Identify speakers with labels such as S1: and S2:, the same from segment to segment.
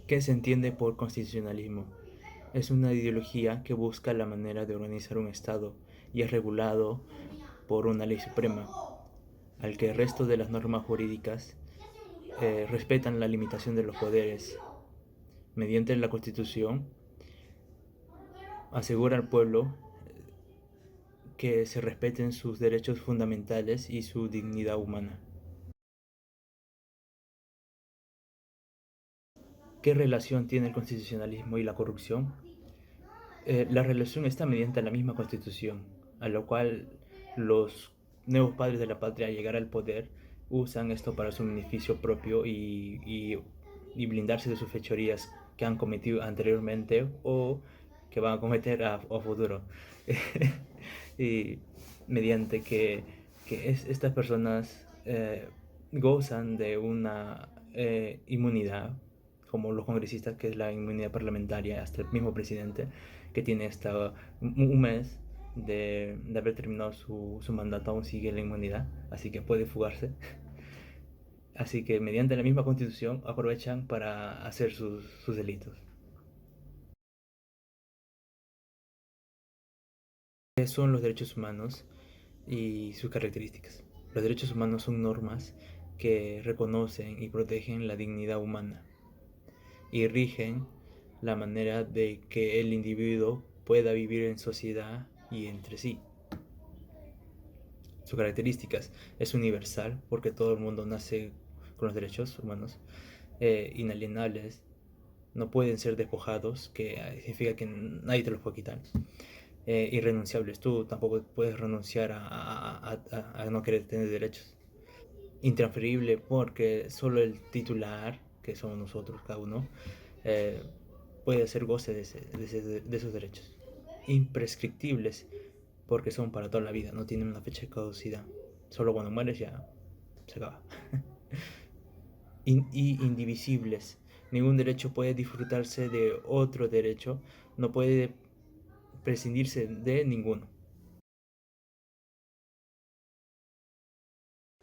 S1: ¿Qué se entiende por constitucionalismo? Es una ideología que busca la manera de organizar un Estado y es regulado por una ley suprema, al que el resto de las normas jurídicas respetan la limitación de los poderes. Mediante la Constitución, asegura al pueblo que se respeten sus derechos fundamentales y su dignidad humana. ¿Qué relación tiene el constitucionalismo y la corrupción? La relación está mediante la misma Constitución, a lo cual los nuevos padres de la patria, al llegar al poder, usan esto para su beneficio propio y blindarse de sus fechorías que han cometido anteriormente o que van a cometer a futuro. Y mediante estas personas gozan de una inmunidad, como los congresistas, que es la inmunidad parlamentaria, hasta el mismo presidente, que tiene hasta un mes de haber terminado su mandato, aún sigue la inmunidad, así que puede fugarse. Así que mediante la misma constitución aprovechan para hacer sus delitos. ¿Qué son los derechos humanos y sus características? Los derechos humanos son normas que reconocen y protegen la dignidad humana y rigen la manera de que el individuo pueda vivir en sociedad y entre sí. Sus características: es universal porque todo el mundo nace con los derechos humanos inalienables, no pueden ser despojados, que significa que nadie te los puede quitar. Irrenunciables, tú tampoco puedes renunciar a no querer tener derechos. Intransferible porque solo el titular, que somos nosotros, cada uno, eh, puede hacer goce de esos derechos. Imprescriptibles porque son para toda la vida, no tienen una fecha de caducidad. Solo cuando mueres ya se acaba. Y indivisibles. Ningún derecho puede disfrutarse de otro derecho, no puede prescindirse de ninguno.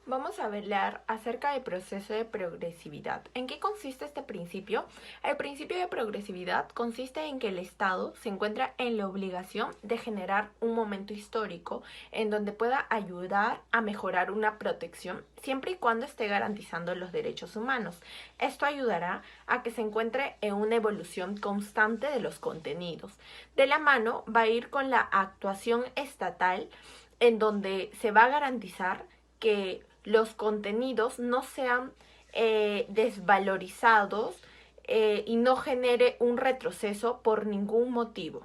S2: Vamos a hablar acerca del proceso de progresividad. ¿En qué consiste este principio? El principio de progresividad consiste en que el Estado se encuentra en la obligación de generar un momento histórico en donde pueda ayudar a mejorar una protección siempre y cuando esté garantizando los derechos humanos. Esto ayudará a que se encuentre en una evolución constante de los contenidos. De la mano va a ir con la actuación estatal en donde se va a garantizar que los contenidos no sean desvalorizados y no genere un retroceso por ningún motivo.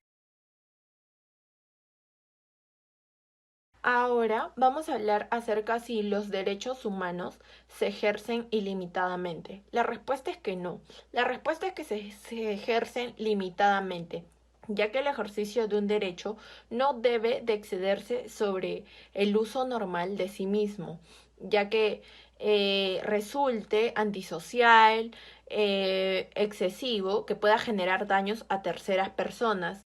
S2: Ahora vamos a hablar acerca si los derechos humanos se ejercen ilimitadamente. La respuesta es que no. La respuesta es que se ejercen limitadamente, ya que el ejercicio de un derecho no debe de excederse sobre el uso normal de sí mismo, ya que resulte antisocial, excesivo, que pueda generar daños a terceras personas.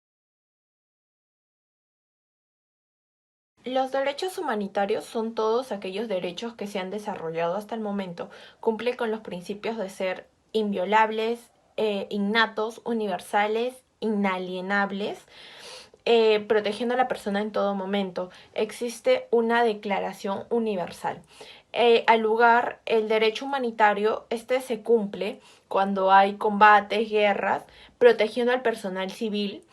S2: Los derechos humanitarios son todos aquellos derechos que se han desarrollado hasta el momento, cumplen con los principios de ser inviolables, innatos, universales, inalienables, protegiendo a la persona en todo momento. Existe una declaración universal. Al lugar, el derecho humanitario, este se cumple cuando hay combates, guerras, protegiendo al personal civil,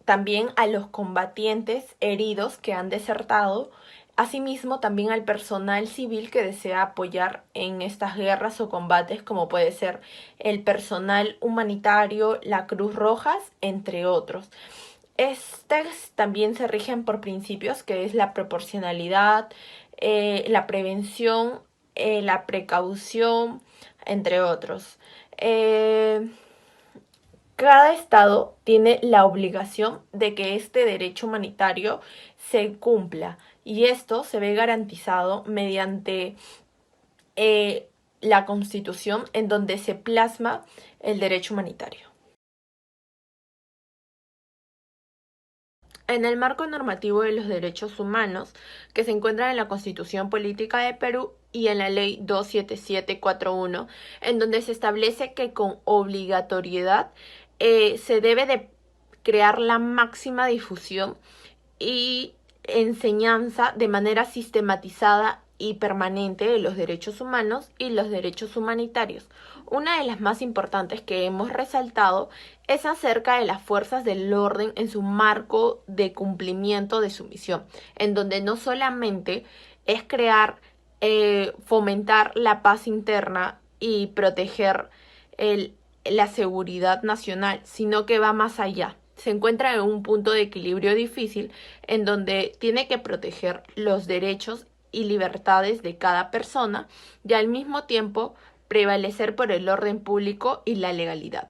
S2: también a los combatientes heridos que han desertado, asimismo también al personal civil que desea apoyar en estas guerras o combates, como puede ser el personal humanitario, la Cruz Roja, entre otros. Estas también se rigen por principios que es la proporcionalidad, la prevención, la precaución, entre otros. Cada estado tiene la obligación de que este derecho humanitario se cumpla y esto se ve garantizado mediante la Constitución en donde se plasma el derecho humanitario. En el marco normativo de los derechos humanos que se encuentra en la Constitución Política de Perú, y en la ley 27741, en donde se establece que con obligatoriedad se debe de crear la máxima difusión y enseñanza de manera sistematizada y permanente de los derechos humanos y los derechos humanitarios. Una de las más importantes que hemos resaltado es acerca de las fuerzas del orden en su marco de cumplimiento de su misión, en donde no solamente es crear, fomentar la paz interna y proteger la seguridad nacional, sino que va más allá. Se encuentra en un punto de equilibrio difícil en donde tiene que proteger los derechos y libertades de cada persona y al mismo tiempo prevalecer por el orden público y la legalidad.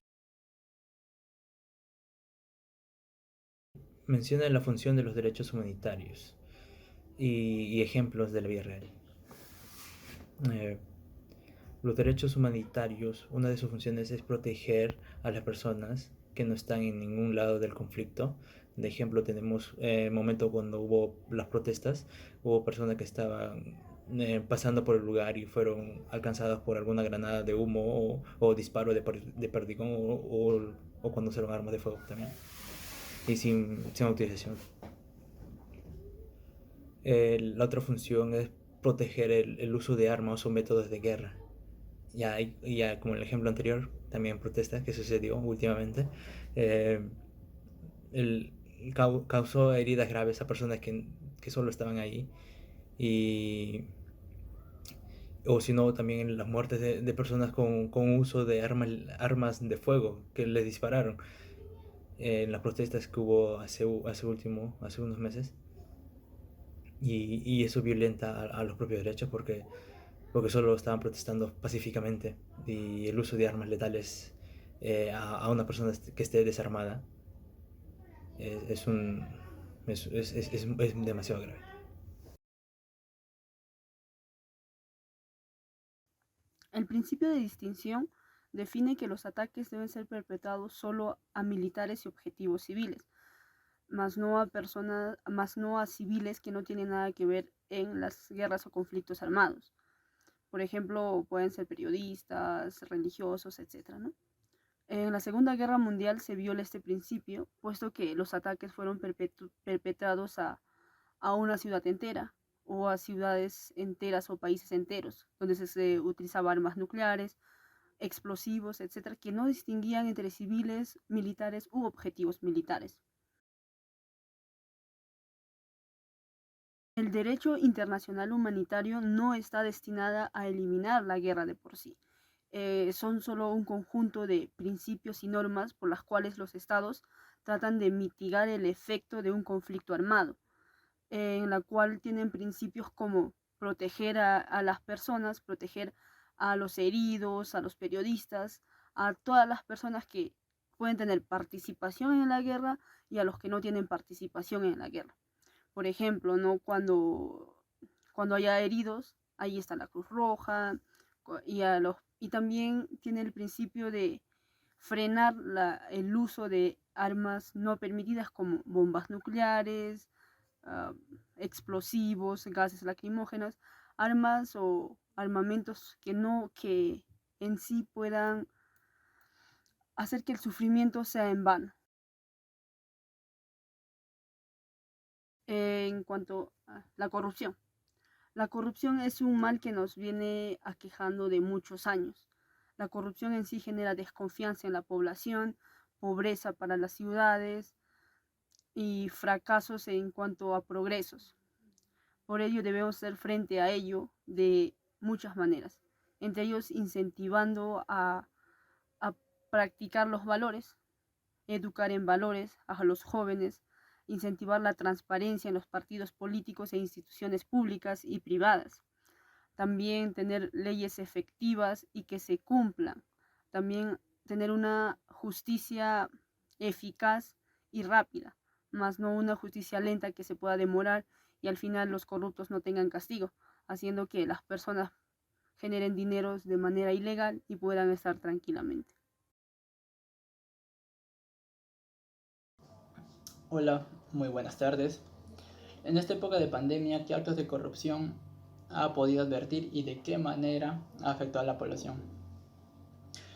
S1: Menciona la función de los derechos humanitarios y ejemplos de la vida real. Eh, los derechos humanitarios, una de sus funciones es proteger a las personas que no están en ningún lado del conflicto. De ejemplo, tenemos el momento cuando hubo las protestas, hubo personas que estaban pasando por el lugar y fueron alcanzadas por alguna granada de humo o disparo de perdigón o cuando usaron armas de fuego también y sin autorización. La otra función es proteger el uso de armas o métodos de guerra. Ya como el ejemplo anterior, también protestas que sucedió últimamente, eh, el, causó heridas graves a personas que solo estaban ahí y o si no también las muertes de personas con uso de armas de fuego que les dispararon en las protestas que hubo hace unos meses y eso violenta a los propios derechos porque solo estaban protestando pacíficamente y el uso de armas letales a una persona que esté desarmada es, un, es demasiado grave.
S3: El principio de distinción define que los ataques deben ser perpetrados solo a militares y objetivos civiles, más no a civiles que no tienen nada que ver en las guerras o conflictos armados. Por ejemplo, pueden ser periodistas, religiosos, etc., ¿no? En la Segunda Guerra Mundial se viola este principio, puesto que los ataques fueron perpetrados a una ciudad entera o a ciudades enteras o países enteros, donde se utilizaba armas nucleares, explosivos, etcétera, que no distinguían entre civiles, militares u objetivos militares. El derecho internacional humanitario no está destinado a eliminar la guerra de por sí. Son solo un conjunto de principios y normas por las cuales los estados tratan de mitigar el efecto de un conflicto armado, en la cual tienen principios como proteger a las personas, proteger a los heridos, a los periodistas, a todas las personas que pueden tener participación en la guerra y a los que no tienen participación en la guerra. Por ejemplo, ¿no? Cuando haya heridos, ahí está la Cruz Roja y también tiene el principio de frenar el uso de armas no permitidas como bombas nucleares, uh, explosivos, gases lacrimógenos, armas o armamentos que en sí puedan hacer que el sufrimiento sea en vano. En cuanto a la corrupción. La corrupción es un mal que nos viene aquejando de muchos años. La corrupción en sí genera desconfianza en la población, pobreza para las ciudades y fracasos en cuanto a progresos. Por ello debemos hacer frente a ello de muchas maneras, entre ellos incentivando a practicar los valores, educar en valores a los jóvenes, incentivar la transparencia en los partidos políticos e instituciones públicas y privadas. También tener leyes efectivas y que se cumplan. También tener una justicia eficaz y rápida, más no una justicia lenta que se pueda demorar y al final los corruptos no tengan castigo, haciendo que las personas generen dineros de manera ilegal y puedan estar tranquilamente.
S4: Hola, muy buenas tardes. En esta época de pandemia, ¿qué actos de corrupción ha podido advertir y de qué manera ha afectado a la población.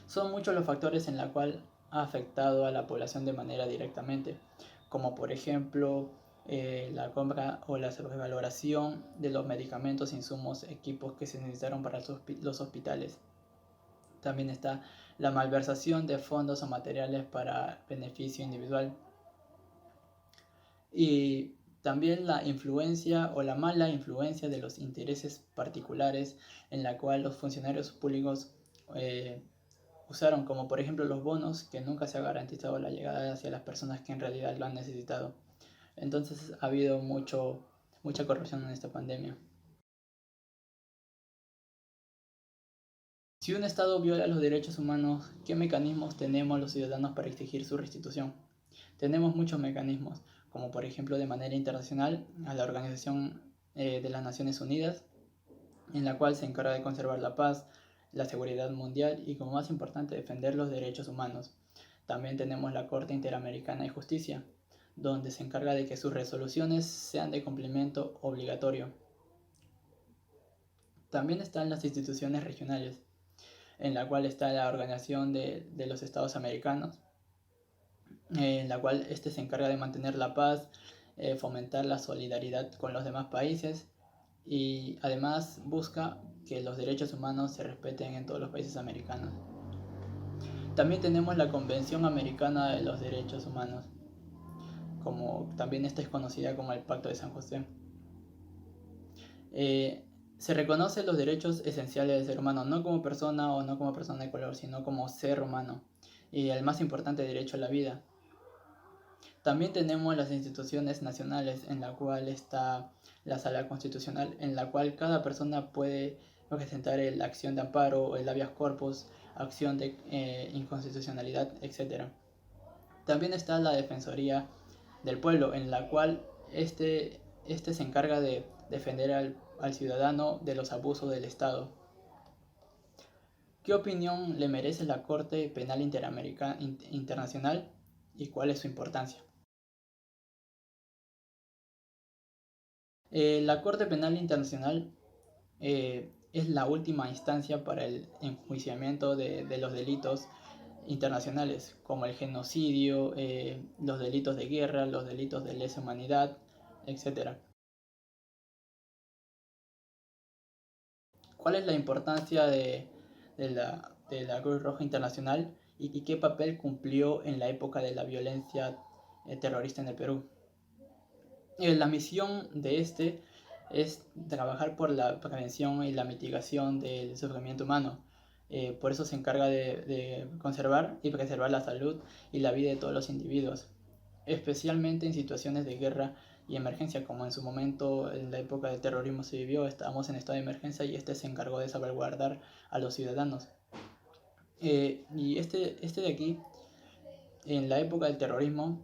S4: Son muchos los factores en los cuales ha afectado a la población de manera directamente, como por ejemplo la compra o la sobrevaloración de los medicamentos, insumos, equipos que se necesitaron para los hospitales. También está la malversación de fondos o materiales para beneficio individual. Y también la influencia o la mala influencia de los intereses particulares en la cual los funcionarios públicos usaron, como por ejemplo los bonos, que nunca se ha garantizado la llegada hacia las personas que en realidad lo han necesitado. Entonces ha habido mucha corrupción en esta pandemia. Si un Estado viola los derechos humanos, ¿qué mecanismos tenemos los ciudadanos para exigir su restitución? Tenemos muchos mecanismos, como por ejemplo de manera internacional a la Organización de las Naciones Unidas, en la cual se encarga de conservar la paz, la seguridad mundial y, como más importante, defender los derechos humanos. También tenemos la Corte Interamericana de Justicia, donde se encarga de que sus resoluciones sean de cumplimiento obligatorio. También están las instituciones regionales, en la cual está la Organización de los Estados Americanos, en la cual se encarga de mantener la paz, fomentar la solidaridad con los demás países y además busca que los derechos humanos se respeten en todos los países americanos. También tenemos la Convención Americana de los Derechos Humanos, como también esta es conocida como el Pacto de San José. Se reconocen los derechos esenciales del ser humano, no como persona o no como persona de color, sino como ser humano, y el más importante derecho a la vida. También tenemos las instituciones nacionales, en la cual está la Sala Constitucional, en la cual cada persona puede presentar la acción de amparo, el habeas corpus, acción de inconstitucionalidad, etc. También está la Defensoría del Pueblo, en la cual este se encarga de defender al ciudadano de los abusos del Estado. ¿Qué opinión le merece la Corte Penal Internacional y cuál es su importancia? La Corte Penal Internacional es la última instancia para el enjuiciamiento de los delitos internacionales, como el genocidio, los delitos de guerra, los delitos de lesa humanidad, etc. ¿Cuál es la importancia de la Cruz Roja Internacional y qué papel cumplió en la época de la violencia terrorista en el Perú? La misión de es trabajar por la prevención y la mitigación del sufrimiento humano. Por eso se encarga de conservar y preservar la salud y la vida de todos los individuos, especialmente en situaciones de guerra y emergencia, como en su momento en la época del terrorismo se vivió. Estábamos en estado de emergencia y se encargó de salvaguardar a los ciudadanos. Y de aquí, en la época del terrorismo,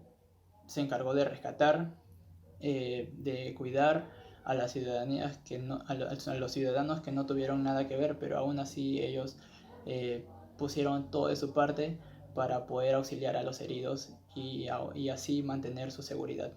S4: se encargó de rescatar, de cuidar a las ciudadanías a los ciudadanos que no tuvieron nada que ver, pero aún así ellos pusieron todo de su parte para poder auxiliar a los heridos y así mantener su seguridad.